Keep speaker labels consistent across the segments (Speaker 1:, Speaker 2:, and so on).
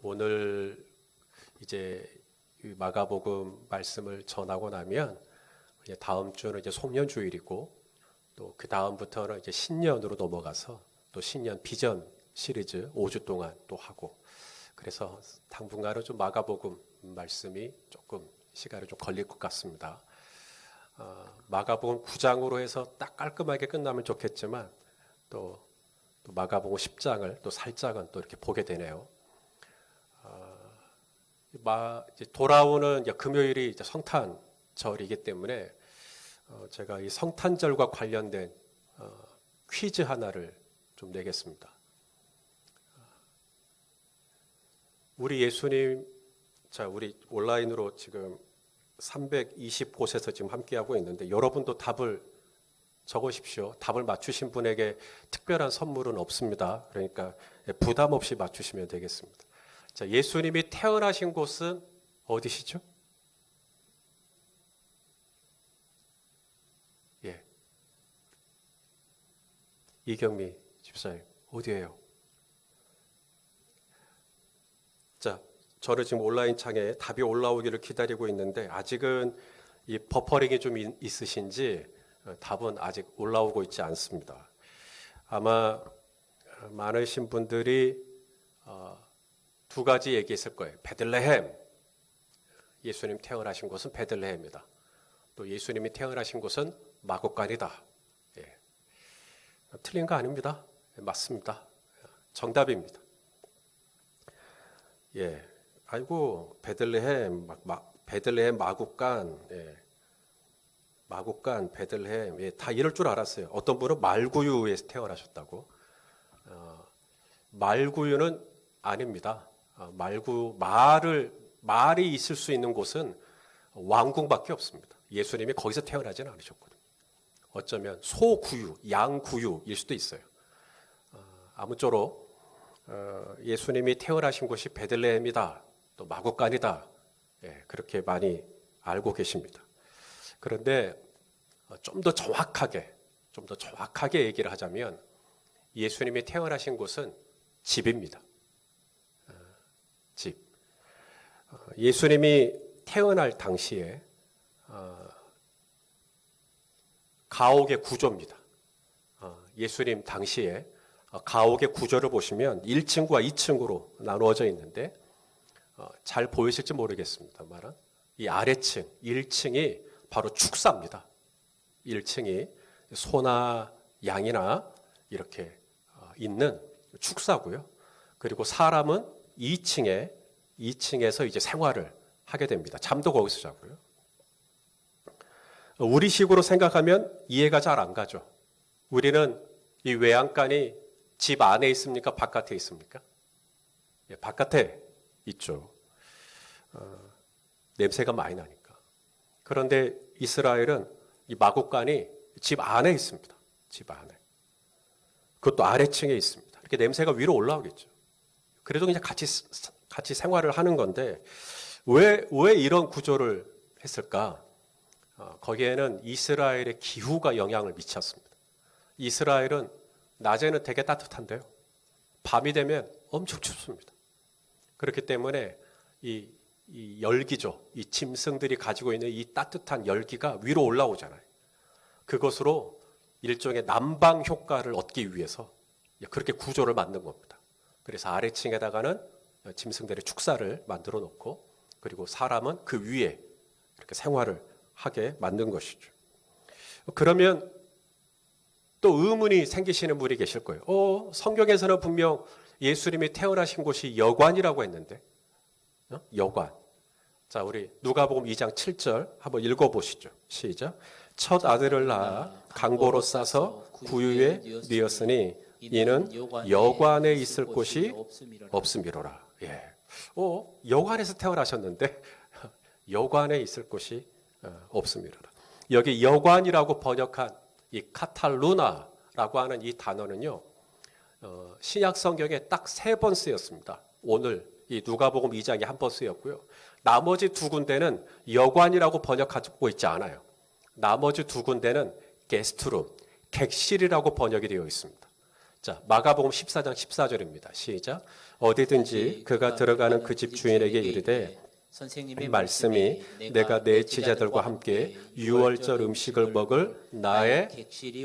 Speaker 1: 오늘 이제 이 마가복음 말씀을 전하고 나면 이제 다음 주는 이제 송년주일이고 또 그 다음부터는 이제 신년으로 넘어가서 또 신년 비전 시리즈 5주 동안 또 하고, 그래서 당분간은 좀 마가복음 말씀이 조금 시간이 좀 걸릴 것 같습니다. 마가복음 9장으로 해서 딱 깔끔하게 끝나면 좋겠지만 또 마가복음 10장을 또 살짝은 또 이렇게 보게 되네요. 이제 돌아오는 이제 금요일이 이제 성탄절이기 때문에 제가 이 성탄절과 관련된 퀴즈 하나를 좀 내겠습니다. 우리 예수님, 우리 온라인으로 지금 320곳에서 지금 함께하고 있는데 여러분도 답을 적으십시오. 답을 맞추신 분에게 특별한 선물은 없습니다. 그러니까 부담 없이 맞추시면 되겠습니다. 자, 예수님이 태어나신 곳은 어디시죠? 예. 이경미 집사님, 어디예요? 자, 저를 지금 온라인 창에 답이 올라오기를 기다리고 있는데 아직은 이 버퍼링이 좀 있으신지 답은 아직 올라오고 있지 않습니다. 아마 많으신 분들이 두 가지 얘기했을 거예요. 베들레헴, 예수님 태어나신 곳은 베들레헴이다. 또 예수님이 태어나신 곳은 마구간이다. 예. 틀린 거 아닙니다. 맞습니다. 정답입니다. 예. 아이고, 베들레헴, 베들레헴 마구간, 예. 마구간, 베들레헴, 예. 다 이럴 줄 알았어요. 어떤 분은 말구유에서 태어나셨다고. 말구유는 아닙니다. 말이 있을 수 있는 곳은 왕궁밖에 없습니다. 예수님이 거기서 태어나지는 않으셨거든요. 어쩌면 소구유, 양구유일 수도 있어요. 아무쪼록 예수님이 태어나신 곳이 베들레헴이다, 또 마구간이다, 예, 그렇게 많이 알고 계십니다. 그런데 좀 더 정확하게 얘기를 하자면 예수님이 태어나신 곳은 집입니다. 집. 예수님이 태어날 당시에 가옥의 구조입니다. 예수님 당시에 가옥의 구조를 보시면 1층과 2층으로 나누어져 있는데 잘 보이실지 모르겠습니다만 이 아래층 1층이 바로 축사입니다. 1층이 소나 양이나 이렇게 있는 축사고요. 그리고 사람은 2층에서 이제 생활을 하게 됩니다. 잠도 거기서 자고요. 우리식으로 생각하면 이해가 잘 안 가죠. 우리는 이 외양간이 집 안에 있습니까? 바깥에 있습니까? 예, 바깥에 있죠. 냄새가 많이 나니까. 그런데 이스라엘은 이 마구간이 집 안에 있습니다. 집 안에. 그것도 아래층에 있습니다. 이렇게 냄새가 위로 올라오겠죠. 그래도 그냥 같이 생활을 하는 건데 왜 이런 구조를 했을까? 거기에는 이스라엘의 기후가 영향을 미쳤습니다. 이스라엘은 낮에는 되게 따뜻한데요. 밤이 되면 엄청 춥습니다. 그렇기 때문에 이 열기죠. 이 짐승들이 가지고 있는 이 따뜻한 열기가 위로 올라오잖아요. 그것으로 일종의 난방 효과를 얻기 위해서 그렇게 구조를 만든 겁니다. 그래서 아래층에다가는 짐승들의 축사를 만들어 놓고 그리고 사람은 그 위에 이렇게 생활을 하게 만든 것이죠. 그러면 또 의문이 생기시는 분이 계실 거예요. 성경에서는 분명 예수님이 태어나신 곳이 여관이라고 했는데 여관. 자, 우리 누가복음 2장 7절 한번 읽어보시죠. 시작. 첫 아들을 낳아 강보로 싸서 구유에 뉘었으니 이는 여관에 있을 곳이 없음이로라. 예. 여관에서 태어나셨는데 여관에 있을 곳이 없음이로라. 여기 여관이라고 번역한 이 카탈루나라고 하는 이 단어는요, 신약 성경에 딱 3번 쓰였습니다. 오늘 이 누가복음 2장에 한 번 쓰였고요. 나머지 2군데는 여관이라고 번역하고 있지 않아요. 나머지 2군데는 게스트룸, 객실이라고 번역이 되어 있습니다. 자, 마가복음 14장 14절입니다. 시작. 어디든지 그가 들어가는 그 집 주인에게 이르되
Speaker 2: 선생님의
Speaker 1: 말씀이 내가 내 제자들과 함께 유월절 음식을 먹을 나의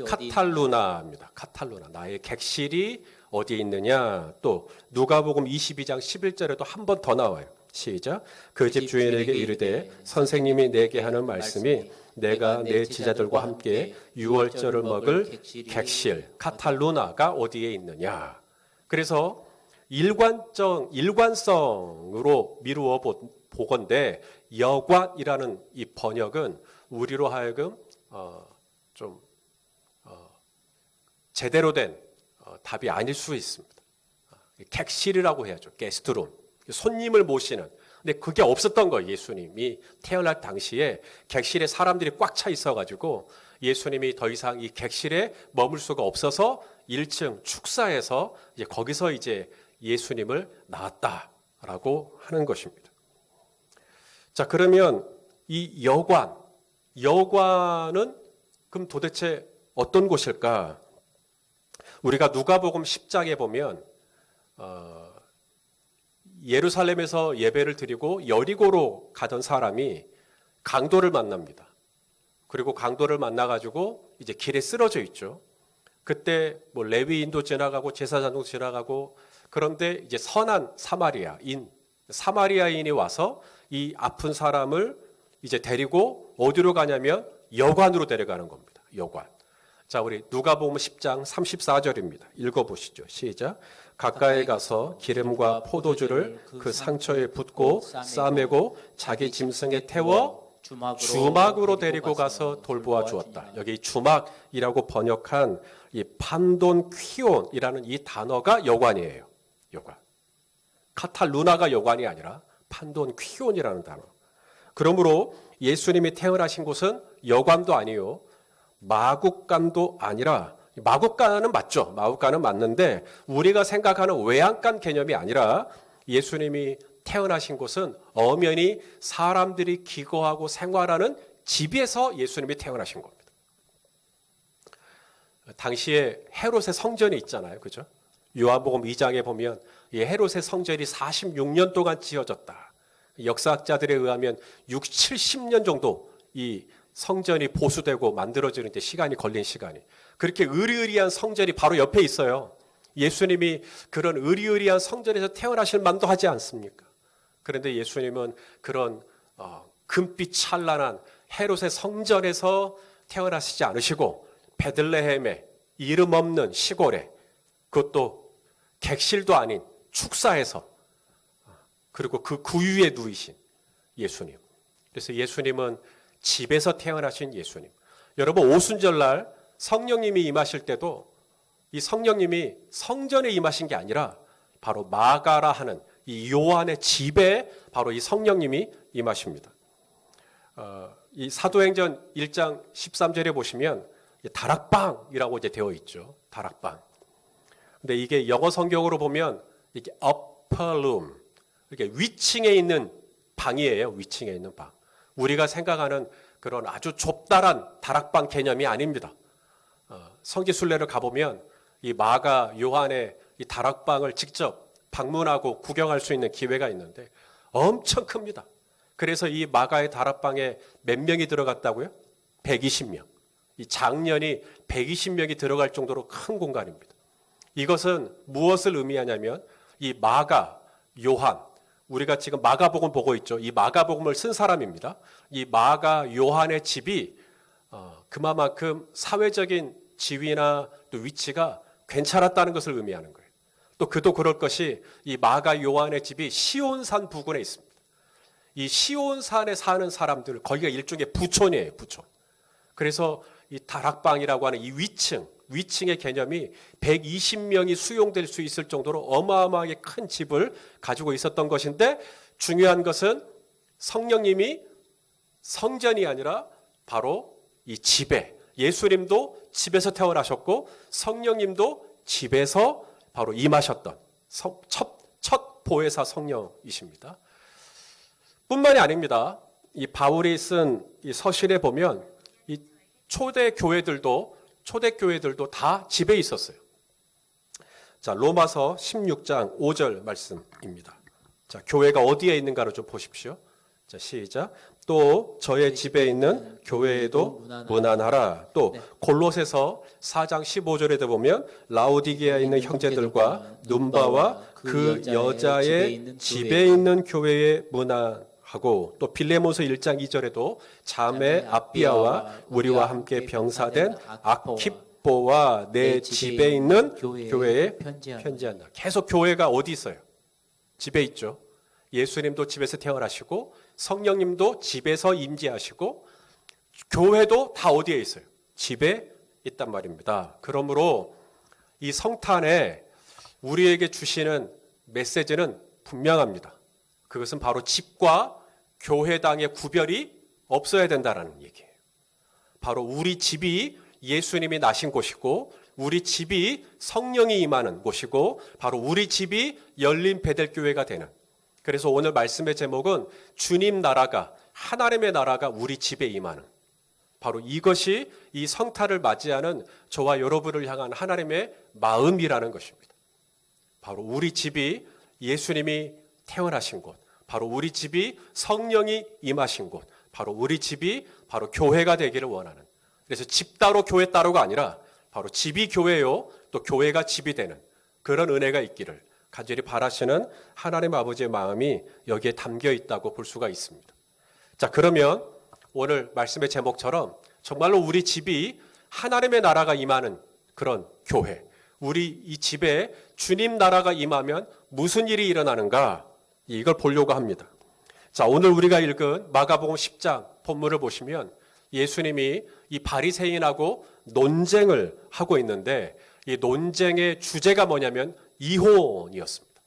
Speaker 1: 카탈루나입니다. 카탈루나, 나의 객실이 어디에 있느냐. 또 누가복음 22장 11절에도 한 번 더 나와요. 시작. 그 집 주인에게 이르되 선생님이 내게 하는 말씀이 내가 내 제자들과 함께 유월절을 먹을 객실, 카탈루나가 어디에 있느냐. 그래서 일관성으로 미루어 보건대 여관이라는 이 번역은 우리로 하여금 좀 제대로 된 답이 아닐 수 있습니다. 객실이라고 해야죠. 게스트룸. 손님을 모시는. 근데 그게 없었던 거예요. 예수님이 태어날 당시에 객실에 사람들이 꽉 차 있어가지고 예수님이 더 이상 이 객실에 머물 수가 없어서 1층 축사해서 거기서 이제 예수님을 낳았다라고 하는 것입니다. 자, 그러면 이 여관은 그럼 도대체 어떤 곳일까? 우리가 누가복음 10장에 보면 예루살렘에서 예배를 드리고 여리고로 가던 사람이 강도를 만납니다. 그리고 강도를 만나가지고 이제 길에 쓰러져 있죠. 그때 뭐 레위인도 지나가고 제사장도 지나가고, 그런데 이제 선한 사마리아인이 와서 이 아픈 사람을 이제 데리고 어디로 가냐면 여관으로 데려가는 겁니다. 여관. 자, 우리 누가복음 10장 34절입니다. 읽어보시죠. 시작. 가까이 가서 기름과 포도주를 그 상처에 붓고 싸매고 자기 짐승에 태워 주막으로 데리고 가서 돌보아 주었다. 여기 주막이라고 번역한 이 판돈퀴온이라는 이 단어가 여관이에요. 여관. 카탈루나가 여관이 아니라 판돈퀴온이라는 단어. 그러므로 예수님이 태어나신 곳은 여관도 아니요, 마국간도 아니라, 마국간은 맞죠. 마국간은 맞는데 우리가 생각하는 외양간 개념이 아니라 예수님이 태어나신 곳은 엄연히 사람들이 기거하고 생활하는 집에서 예수님이 태어나신 겁니다. 당시에 헤롯의 성전이 있잖아요. 그죠? 요한복음 2장에 보면 이 헤롯의 성전이 46년 동안 지어졌다. 역사학자들에 의하면 70년 정도 이 성전이 보수되고 만들어지는 데 시간이 걸린 시간이. 그렇게 으리으리한 성전이 바로 옆에 있어요. 예수님이 그런 으리으리한 성전에서 태어나실 만도 하지 않습니까? 그런데 예수님은 그런 금빛 찬란한 헤롯의 성전에서 태어나시지 않으시고 베들레헴의 이름 없는 시골에, 그것도 객실도 아닌 축사에서, 그리고 그 구유에 누이신 예수님. 그래서 예수님은 집에서 태어나신 예수님. 여러분, 오순절날 성령님이 임하실 때도 이 성령님이 성전에 임하신 게 아니라 바로 마가라 하는 이 요한의 집에 바로 이 성령님이 임하십니다. 이 사도행전 1장 13절에 보시면 다락방이라고 이제 되어 있죠. 다락방. 근데 이게 영어 성경으로 보면 이게 upper room, 이렇게 위층에 있는 방이에요. 위층에 있는 방. 우리가 생각하는 그런 아주 좁다란 다락방 개념이 아닙니다. 성지순례를 가보면 이 마가 요한의 이 다락방을 직접 방문하고 구경할 수 있는 기회가 있는데 엄청 큽니다. 그래서 이 마가의 다락방에 몇 명이 들어갔다고요? 120명. 이 장년이 120명이 들어갈 정도로 큰 공간입니다. 이것은 무엇을 의미하냐면 이 마가, 요한, 우리가 지금 마가복음 보고 있죠. 이 마가복음을 쓴 사람입니다. 이 마가, 요한의 집이 그만큼 사회적인 지위나 또 위치가 괜찮았다는 것을 의미하는 거예요. 또 그도 그럴 것이 이 마가, 요한의 집이 시온산 부근에 있습니다. 이 시온산에 사는 사람들, 거기가 일종의 부촌이에요. 부촌. 그래서 이 다락방이라고 하는 이 위층의 개념이 120명이 수용될 수 있을 정도로 어마어마하게 큰 집을 가지고 있었던 것인데, 중요한 것은 성령님이 성전이 아니라 바로 이 집에, 예수님도 집에서 태어나셨고 성령님도 집에서 바로 임하셨던 첫 보혜사 성령이십니다. 뿐만이 아닙니다. 이 바울이 쓴 이 서신에 보면 이 초대 교회들도 다 집에 있었어요. 자, 로마서 16장 5절 말씀입니다. 자, 교회가 어디에 있는가를 좀 보십시오. 자, 시작. 또 저의 집에 있는 교회에도 문안하라. 또 골로새서 4장 15절에도 보면 라오디게아에 있는 형제들과 눈바와 그 여자의 집에 있는 교회에 문안하고, 또 빌레몬서 1장 2절에도 자매 아비아와 우리와 함께 병사된 아키뽀와 내 집에 있는 교회에 편지한다. 계속 교회가 어디 있어요? 집에 있죠. 예수님도 집에서 태어나시고 성령님도 집에서 임재하시고 교회도 다 어디에 있어요? 집에 있단 말입니다. 그러므로 이 성탄에 우리에게 주시는 메시지는 분명합니다. 그것은 바로 집과 교회당의 구별이 없어야 된다는 얘기예요. 바로 우리 집이 예수님이 나신 곳이고 우리 집이 성령이 임하는 곳이고 바로 우리 집이 열린 베델교회가 되는, 그래서 오늘 말씀의 제목은 주님 나라가, 하나님의 나라가 우리 집에 임하는, 바로 이것이 이 성탄을 맞이하는 저와 여러분을 향한 하나님의 마음이라는 것입니다. 바로 우리 집이 예수님이 태어나신 곳, 바로 우리 집이 성령이 임하신 곳, 바로 우리 집이 바로 교회가 되기를 원하는, 그래서 집 따로 교회 따로가 아니라 바로 집이 교회요, 또 교회가 집이 되는 그런 은혜가 있기를 간절히 바라시는 하나님 아버지의 마음이 여기에 담겨 있다고 볼 수가 있습니다. 자, 그러면 오늘 말씀의 제목처럼 정말로 우리 집이 하나님의 나라가 임하는 그런 교회, 우리 이 집에 주님 나라가 임하면 무슨 일이 일어나는가, 이걸 보려고 합니다. 자, 오늘 우리가 읽은 마가복음 10장 본문을 보시면 예수님이 이 바리새인하고 논쟁을 하고 있는데 이 논쟁의 주제가 뭐냐면 이혼이었습니다.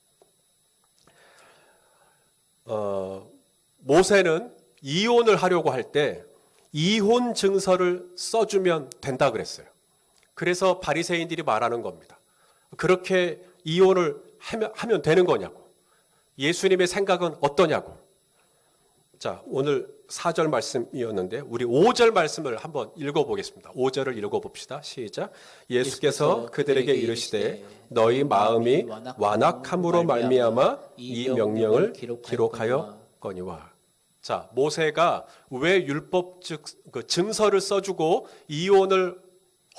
Speaker 1: 모세는 이혼을 하려고 할 때 이혼 증서를 써주면 된다 그랬어요. 그래서 바리새인들이 말하는 겁니다. 그렇게 이혼을 하면 되는 거냐고. 예수님의 생각은 어떠냐고. 자, 오늘 4절 말씀이었는데 우리 5절 말씀을 한번 읽어보겠습니다. 5절을 읽어봅시다. 시작. 예수께서 그들에게 이르시되 너희 마음이 완악함으로 말미암아 이 명령을 기록하였거니와. 자, 모세가 왜 율법 즉 그 증서를 써주고 이혼을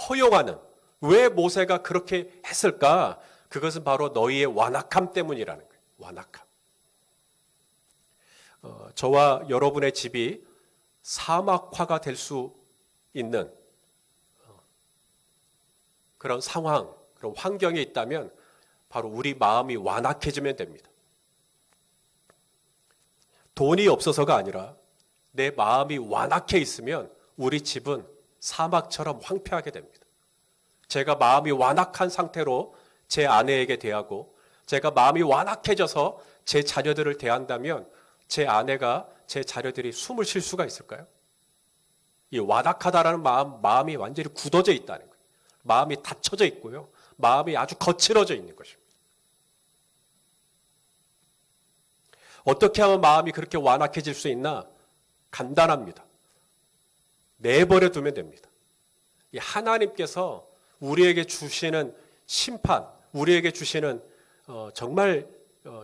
Speaker 1: 허용하는, 왜 모세가 그렇게 했을까? 그것은 바로 너희의 완악함 때문이라는 거예요. 완악함. 저와 여러분의 집이 사막화가 될 수 있는 그런 상황, 그런 환경에 있다면 바로 우리 마음이 완악해지면 됩니다. 돈이 없어서가 아니라 내 마음이 완악해 있으면 우리 집은 사막처럼 황폐하게 됩니다. 제가 마음이 완악한 상태로 제 아내에게 대하고 제가 마음이 완악해져서 제 자녀들을 대한다면 제 아내가, 제 자녀들이 숨을 쉴 수가 있을까요? 이 완악하다라는 마음이 완전히 굳어져 있다는 거예요. 마음이 닫혀져 있고요. 마음이 아주 거칠어져 있는 것입니다. 어떻게 하면 마음이 그렇게 완악해질 수 있나? 간단합니다. 내버려 두면 됩니다. 이 하나님께서 우리에게 주시는 심판, 우리에게 주시는 정말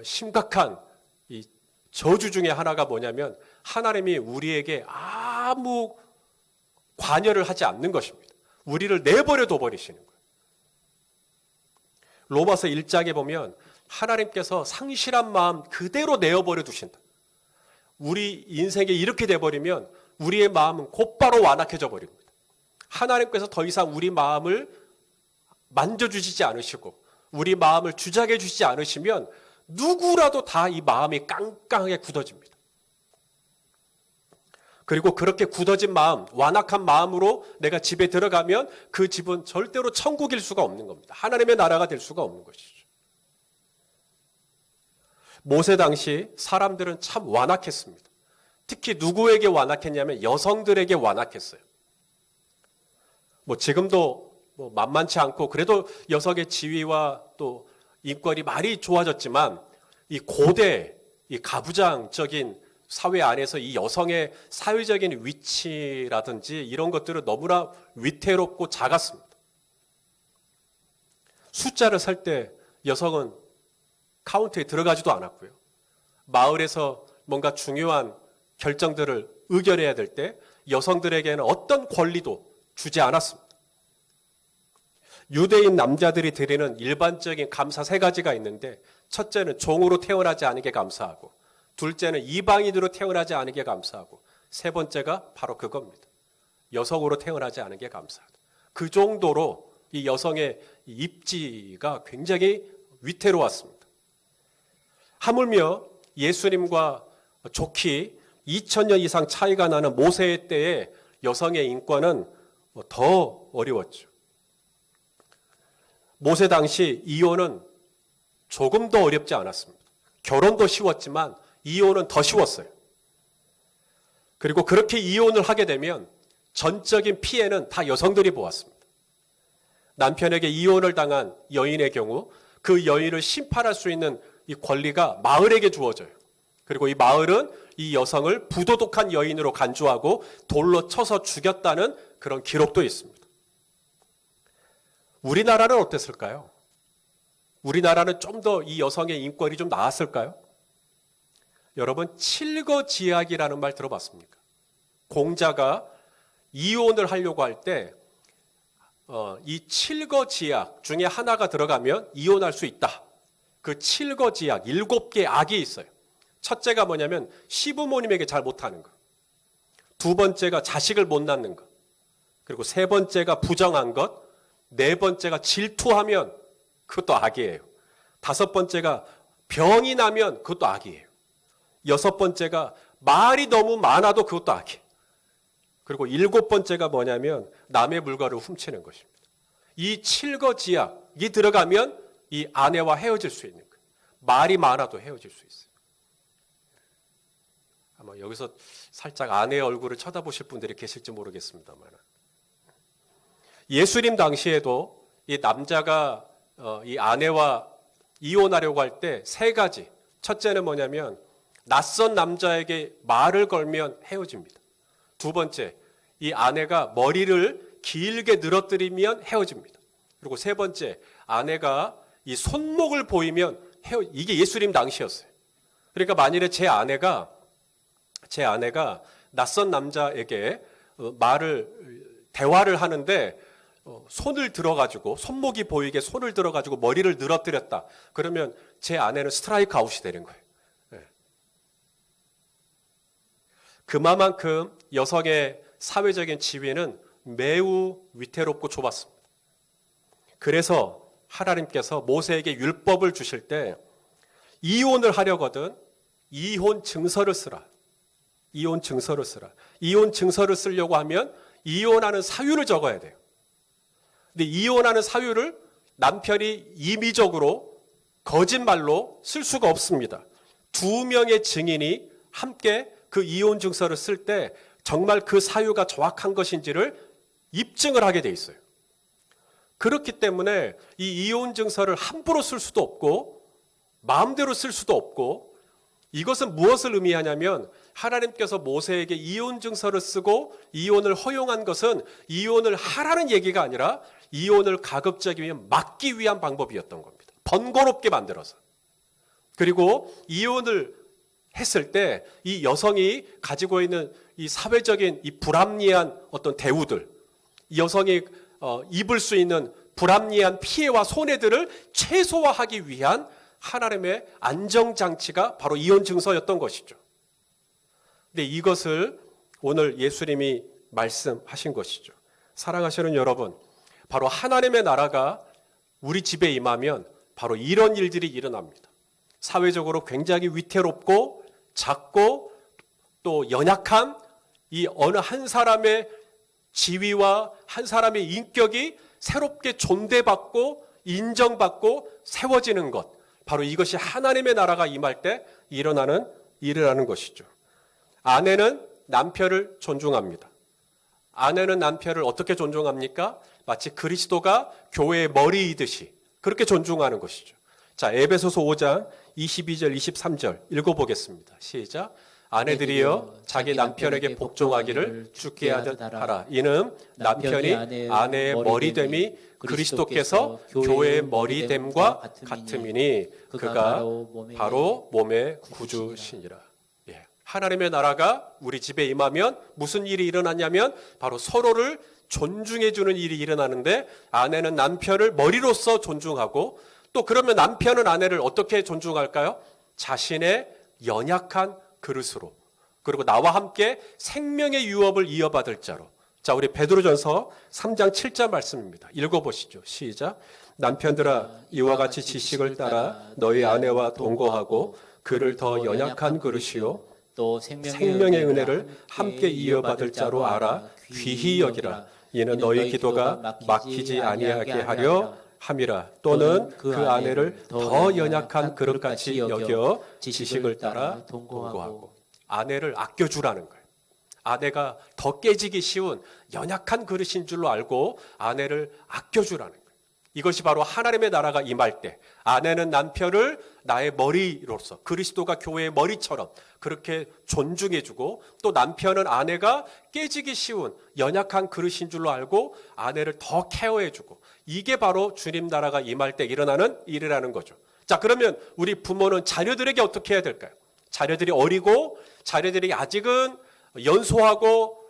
Speaker 1: 심각한 이 저주 중에 하나가 뭐냐면 하나님이 우리에게 아무 관여를 하지 않는 것입니다. 우리를 내버려 둬버리시는 거예요. 로마서 1장에 보면 하나님께서 상실한 마음 그대로 내어버려 두신다. 우리 인생에 이렇게 돼버리면 우리의 마음은 곧바로 완악해져 버립니다. 하나님께서 더 이상 우리 마음을 만져주시지 않으시고 우리 마음을 주장해 주시지 않으시면 누구라도 다 이 마음이 깡깡하게 굳어집니다. 그리고 그렇게 굳어진 마음, 완악한 마음으로 내가 집에 들어가면 그 집은 절대로 천국일 수가 없는 겁니다. 하나님의 나라가 될 수가 없는 것이죠. 모세 당시 사람들은 참 완악했습니다. 특히 누구에게 완악했냐면 여성들에게 완악했어요. 지금도 만만치 않고 그래도 여성의 지위와 또 인권이 많이 좋아졌지만 이 고대, 이 가부장적인 사회 안에서 이 여성의 사회적인 위치라든지 이런 것들은 너무나 위태롭고 작았습니다. 숫자를 살 때 여성은 카운트에 들어가지도 않았고요. 마을에서 뭔가 중요한 결정들을 의결해야 될 때 여성들에게는 어떤 권리도 주지 않았습니다. 유대인 남자들이 드리는 일반적인 감사 세 가지가 있는데, 첫째는 종으로 태어나지 않은 게 감사하고, 둘째는 이방인으로 태어나지 않은 게 감사하고, 세 번째가 바로 그겁니다. 여성으로 태어나지 않은 게 감사하다. 그 정도로 이 여성의 입지가 굉장히 위태로웠습니다. 하물며 예수님과 좋게 2000년 이상 차이가 나는 모세의 때에 여성의 인권은 더 어려웠죠. 모세 당시 이혼은 조금 더 어렵지 않았습니다. 결혼도 쉬웠지만 이혼은 더 쉬웠어요. 그리고 그렇게 이혼을 하게 되면 전적인 피해는 다 여성들이 보았습니다. 남편에게 이혼을 당한 여인의 경우 그 여인을 심판할 수 있는 이 권리가 마을에게 주어져요. 그리고 이 마을은 이 여성을 부도덕한 여인으로 간주하고 돌로 쳐서 죽였다는 그런 기록도 있습니다. 우리나라는 어땠을까요? 우리나라는 좀 더 이 여성의 인권이 좀 나았을까요? 여러분, 칠거지약이라는 말 들어봤습니까? 공자가 이혼을 하려고 할 때 이 칠거지약 중에 하나가 들어가면 이혼할 수 있다. 그 칠거지약 7개의 악이 있어요. 첫째가 뭐냐면 시부모님에게 잘 못하는 거. 두 번째가 자식을 못 낳는 것. 그리고 세 번째가 부정한 것. 네 번째가 질투하면 그것도 악이에요. 다섯 번째가 병이 나면 그것도 악이에요. 여섯 번째가 말이 너무 많아도 그것도 악이에요. 그리고 일곱 번째가 뭐냐면 남의 물건을 훔치는 것입니다. 이 칠거지약이 들어가면 이 아내와 헤어질 수 있는 거예요. 말이 많아도 헤어질 수 있어요. 아마 여기서 살짝 아내의 얼굴을 쳐다보실 분들이 계실지 모르겠습니다만, 예수님 당시에도 이 남자가 이 아내와 이혼하려고 할 때 세 가지. 첫째는 뭐냐면 낯선 남자에게 말을 걸면 헤어집니다. 두 번째, 이 아내가 머리를 길게 늘어뜨리면 헤어집니다. 그리고 세 번째, 아내가 이 손목을 보이면 이게 예수님 당시였어요. 그러니까 만일에 제 아내가 낯선 남자에게 대화를 하는데 손을 들어가지고, 손목이 보이게 손을 들어가지고 머리를 늘어뜨렸다. 그러면 제 아내는 스트라이크 아웃이 되는 거예요. 그만큼 여성의 사회적인 지위는 매우 위태롭고 좁았습니다. 그래서 하나님께서 모세에게 율법을 주실 때 이혼을 하려거든 이혼 증서를 쓰라. 이혼 증서를 쓰라. 이혼 증서를 쓰려고 하면 이혼하는 사유를 적어야 돼요. 근데 이혼하는 사유를 남편이 임의적으로 거짓말로 쓸 수가 없습니다. 2명의 증인이 함께 그 이혼 증서를 쓸 때 정말 그 사유가 정확한 것인지를 입증을 하게 돼 있어요. 그렇기 때문에 이 이혼 증서를 함부로 쓸 수도 없고 마음대로 쓸 수도 없고, 이것은 무엇을 의미하냐면 하나님께서 모세에게 이혼 증서를 쓰고 이혼을 허용한 것은 이혼을 하라는 얘기가 아니라 이혼을 가급적이 위한 막기 위한 방법이었던 겁니다. 번거롭게 만들어서. 그리고 이혼을 했을 때 이 여성이 가지고 있는 이 사회적인 이 불합리한 어떤 대우들, 이 여성이 입을 수 있는 불합리한 피해와 손해들을 최소화하기 위한 하나님의 안정장치가 바로 이혼 증서였던 것이죠. 근데 이것을 오늘 예수님이 말씀하신 것이죠. 사랑하시는 여러분, 바로 하나님의 나라가 우리 집에 임하면 바로 이런 일들이 일어납니다. 사회적으로 굉장히 위태롭고 작고 또 연약한 이 어느 한 사람의 지위와 한 사람의 인격이 새롭게 존대받고 인정받고 세워지는 것, 바로 이것이 하나님의 나라가 임할 때 일어나는 일이라는 것이죠. 아내는 남편을 존중합니다. 아내는 남편을 어떻게 존중합니까? 마치 그리스도가 교회의 머리이듯이 그렇게 존중하는 것이죠. 자, 에베소서 5장 22절 23절 읽어보겠습니다. 시작. 아내들이여 자기 남편에게 복종하기를 주께 하듯 하라. 이는 남편이 아내의 머리됨이 그리스도께서 교회의 머리됨과 같음이니 그가 바로 몸의 구주시니라. 예. 하나님의 나라가 우리 집에 임하면 무슨 일이 일어나냐면 바로 서로를 존중해 주는 일이 일어나는데, 아내는 남편을 머리로서 존중하고, 또 그러면 남편은 아내를 어떻게 존중할까요? 자신의 연약한 그릇으로, 그리고 나와 함께 생명의 유업을 이어받을 자로. 자, 우리 베드로전서 3장 7절 말씀입니다. 읽어보시죠. 시작. 남편들아, 이와 같이 지식을 따라 너희 아내와 동거하고 그를 더 연약한 그릇이요 또 생명의 은혜를 함께 이어받을 자로 알아 귀히 여기라. 이는 너희 기도가 막히지 아니하게 하려 함이라. 또는 그 아내를 더 연약한 그릇같이 여겨 지식을 따라 동거하고. 아내를 아껴주라는 거예요. 아내가 더 깨지기 쉬운 연약한 그릇인 줄로 알고 아내를 아껴주라는 거예요. 이것이 바로 하나님의 나라가 임할 때 아내는 남편을 나의 머리로서, 그리스도가 교회의 머리처럼 그렇게 존중해주고, 또 남편은 아내가 깨지기 쉬운 연약한 그릇인 줄로 알고 아내를 더 케어해주고, 이게 바로 주님 나라가 임할 때 일어나는 일이라는 거죠. 자, 그러면 우리 부모는 자녀들에게 어떻게 해야 될까요? 자녀들이 어리고 자녀들이 아직은 연소하고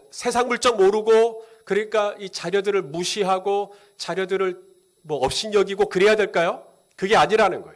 Speaker 1: 세상 물정 모르고, 그러니까 이 자녀들을 무시하고 자녀들을 업신여기고 그래야 될까요? 그게 아니라는 거예요.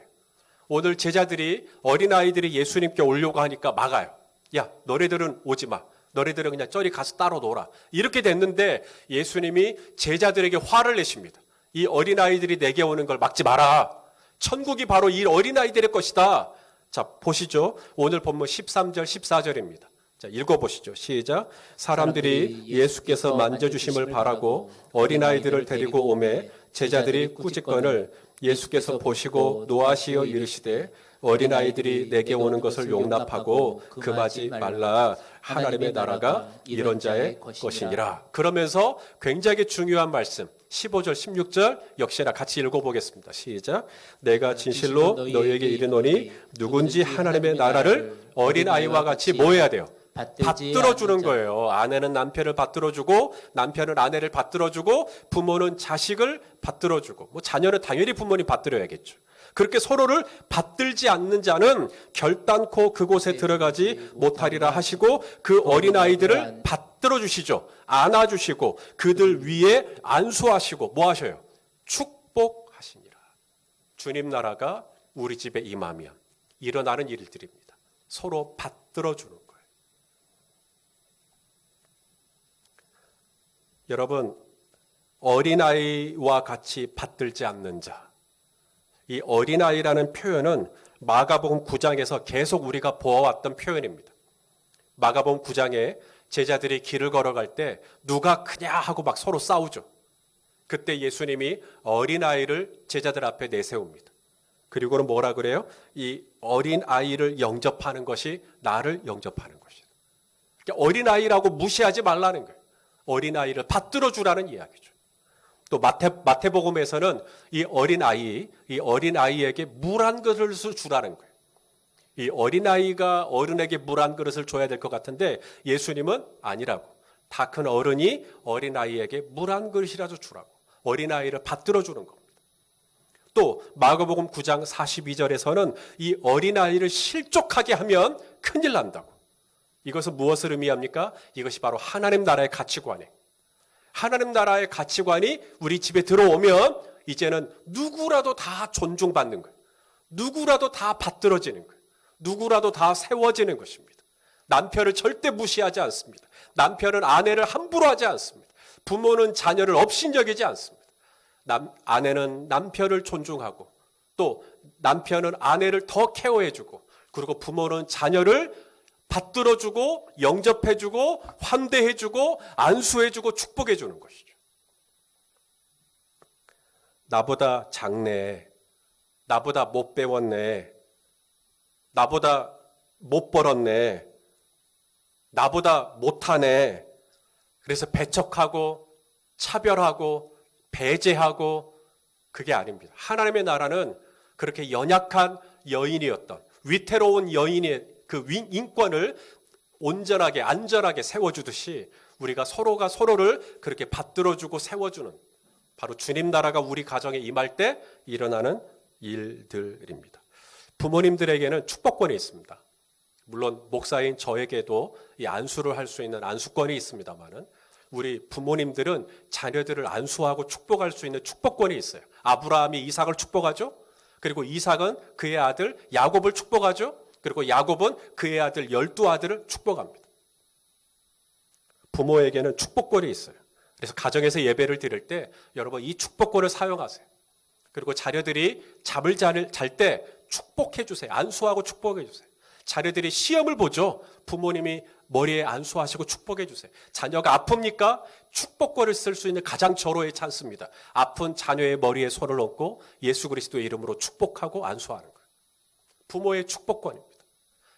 Speaker 1: 오늘 제자들이, 어린아이들이 예수님께 오려고 하니까 막아요. 야, 너네들은 오지 마. 너네들은 그냥 저리 가서 따로 놀아. 이렇게 됐는데 예수님이 제자들에게 화를 내십니다. 이 어린아이들이 내게 오는 걸 막지 마라. 천국이 바로 이 어린아이들의 것이다. 자, 보시죠. 오늘 본문 13절, 14절입니다. 자, 읽어보시죠. 시작. 사람들이 예수께서 만져주심을 바라고 어린아이들을 데리고 오매 제자들이 꾸짖건을 예수께서 보시고 노하시어 이르시되 어린아이들이 내게 오는 것을 용납하고 금하지 말라. 하나님의 나라가 이런 자의 것이니라. 그러면서 굉장히 중요한 말씀 15절 16절 역시나 같이 읽어보겠습니다. 시작. 내가 진실로 너희에게 이르노니 누군지 하나님의 나라를 어린아이와 같이 뭐 해야 돼요? 받들어주는 거예요. 아내는 남편을 받들어주고, 남편은 아내를 받들어주고, 부모는 자식을 받들어주고, 자녀는 당연히 부모님 받들어야겠죠. 그렇게 서로를 받들지 않는 자는 결단코 그곳에 들어가지 못하리라 하시고, 그 어린아이들을 받들어주시죠. 안아주시고 그들 위에 안수하시고 뭐 하셔요? 축복하시니라. 주님 나라가 우리 집에 임하면 일어나는 일들입니다. 서로 받들어주는 거예요. 여러분, 어린아이와 같이 받들지 않는 자, 이 어린아이라는 표현은 마가복음 9장에서 계속 우리가 보아왔던 표현입니다. 마가복음 9장에 제자들이 길을 걸어갈 때 누가 크냐 하고 막 서로 싸우죠. 그때 예수님이 어린아이를 제자들 앞에 내세웁니다. 그리고는 뭐라 그래요? 이 어린아이를 영접하는 것이 나를 영접하는 것이다. 그러니까 어린아이라고 무시하지 말라는 거예요. 어린아이를 받들어 주라는 이야기죠. 또 마태복음에서는 이 어린아이에게 물 한 그릇을 주라는 거예요. 이 어린아이가 어른에게 물 한 그릇을 줘야 될 것 같은데 예수님은 아니라고. 다 큰 어른이 어린아이에게 물 한 그릇이라도 주라고. 어린아이를 받들어 주는 겁니다. 또 마가복음 9장 42절에서는 이 어린아이를 실족하게 하면 큰일 난다고. 이것은 무엇을 의미합니까? 이것이 바로 하나님 나라의 가치관이에요. 하나님 나라의 가치관이 우리 집에 들어오면 이제는 누구라도 다 존중받는 거예요. 누구라도 다 받들어지는 거예요. 누구라도 다 세워지는 것입니다. 남편을 절대 무시하지 않습니다. 남편은 아내를 함부로 하지 않습니다. 부모는 자녀를 업신여기지 않습니다. 아내는 남편을 존중하고, 또 남편은 아내를 더 케어해주고, 그리고 부모는 자녀를 받들어주고 영접해주고 환대해주고 안수해주고 축복해주는 것이죠. 나보다 작네, 나보다 못 배웠네, 나보다 못 벌었네, 나보다 못하네, 그래서 배척하고 차별하고 배제하고, 그게 아닙니다. 하나님의 나라는 그렇게 연약한 여인이었던, 위태로운 여인의 그 인권을 온전하게 안전하게 세워주듯이 우리가 서로가 서로를 그렇게 받들어주고 세워주는, 바로 주님 나라가 우리 가정에 임할 때 일어나는 일들입니다. 부모님들에게는 축복권이 있습니다. 물론 목사인 저에게도 이 안수를 할 수 있는 안수권이 있습니다만은 우리 부모님들은 자녀들을 안수하고 축복할 수 있는 축복권이 있어요. 아브라함이 이삭을 축복하죠. 그리고 이삭은 그의 아들 야곱을 축복하죠. 그리고 야곱은 그의 아들 12아들을 축복합니다. 부모에게는 축복권이 있어요. 그래서 가정에서 예배를 드릴 때 여러분 이 축복권을 사용하세요. 그리고 자녀들이 잠을 잘 때 축복해 주세요. 안수하고 축복해 주세요. 자녀들이 시험을 보죠. 부모님이 머리에 안수하시고 축복해 주세요. 자녀가 아픕니까? 축복권을 쓸 수 있는 가장 절호의 찬스입니다. 아픈 자녀의 머리에 손을 얹고 예수 그리스도의 이름으로 축복하고 안수하는 거예요. 부모의 축복권입니다.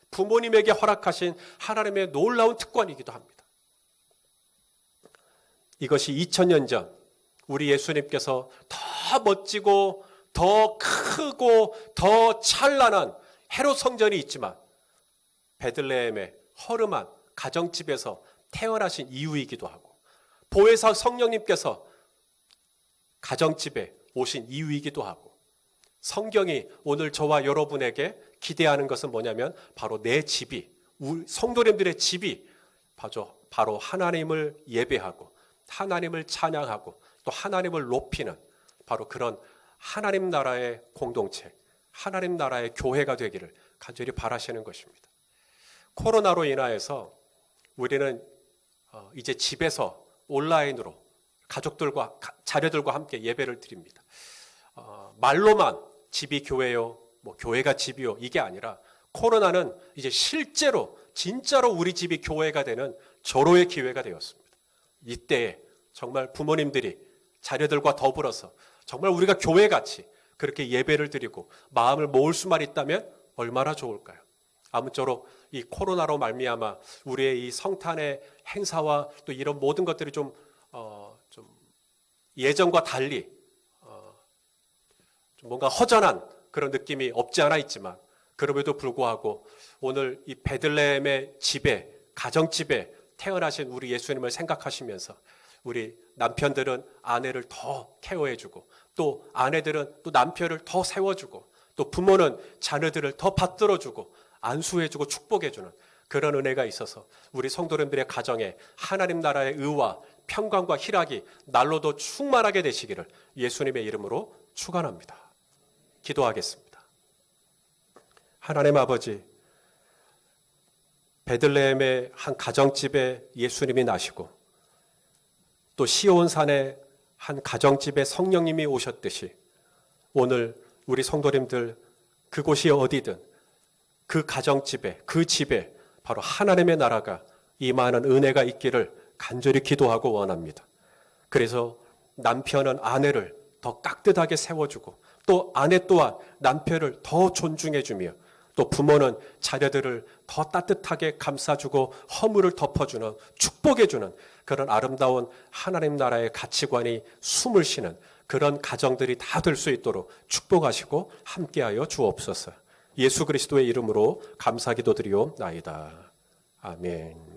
Speaker 1: 부모님에게 허락하신 하나님의 놀라운 특권이기도 합니다. 이것이 2000년 전 우리 예수님께서 더 멋지고 더 크고 더 찬란한 헤롯 성전이 있지만 베들레헴의 허름한 가정집에서 태어나신 이유이기도 하고 보혜사 성령님께서 가정집에 오신 이유이기도 하고 성경이 오늘 저와 여러분에게 기대하는 것은 뭐냐면 바로 내 집이 우리 성도님들의 집이 바로 하나님을 예배하고 하나님을 찬양하고 또 하나님을 높이는 바로 그런 하나님 나라의 공동체, 하나님 나라의 교회가 되기를 간절히 바라시는 것입니다. 코로나로 인하여서 우리는 이제 집에서 온라인으로 가족들과 자녀들과 함께 예배를 드립니다. 말로만 집이 교회요, 뭐 교회가 집이요 이게 아니라 코로나는 이제 실제로 진짜로 우리 집이 교회가 되는 절호의 기회가 되었습니다. 이때에 정말 부모님들이 자녀들과 더불어서 정말 우리가 교회같이 그렇게 예배를 드리고 마음을 모을 수만 있다면 얼마나 좋을까요? 아무쪼록 이 코로나로 말미암아 우리의 이 성탄의 행사와 또 이런 모든 것들이 좀 예전과 달리 좀 뭔가 허전한 그런 느낌이 없지 않아 있지만 그럼에도 불구하고 오늘 이 베들레헴의 집에 가정집에 태어나신 우리 예수님을 생각하시면서 우리 남편들은 아내를 더 케어해주고 또 아내들은 또 남편을 더 세워주고 또 부모는 자녀들을 더 받들어주고 안수해주고 축복해주는 그런 은혜가 있어서 우리 성도님들의 가정에 하나님 나라의 의와 평강과 희락이 날로도 충만하게 되시기를 예수님의 이름으로 축원합니다. 기도하겠습니다. 하나님 아버지, 베들레헴의 한 가정집에 예수님이 나시고 또 시온산의 한 가정집에 성령님이 오셨듯이 오늘 우리 성도님들 그곳이 어디든 그 가정집에 그 집에 바로 하나님의 나라가 임하는 은혜가 있기를 간절히 기도하고 원합니다. 그래서 남편은 아내를 더 깍듯하게 세워주고 또 아내 또한 남편을 더 존중해주며 또 부모는 자녀들을 더 따뜻하게 감싸주고 허물을 덮어주는 축복해주는 그런 아름다운 하나님 나라의 가치관이 숨을 쉬는 그런 가정들이 다 될 수 있도록 축복하시고 함께하여 주옵소서. 예수 그리스도의 이름으로 감사기도 드리옵나이다. 아멘.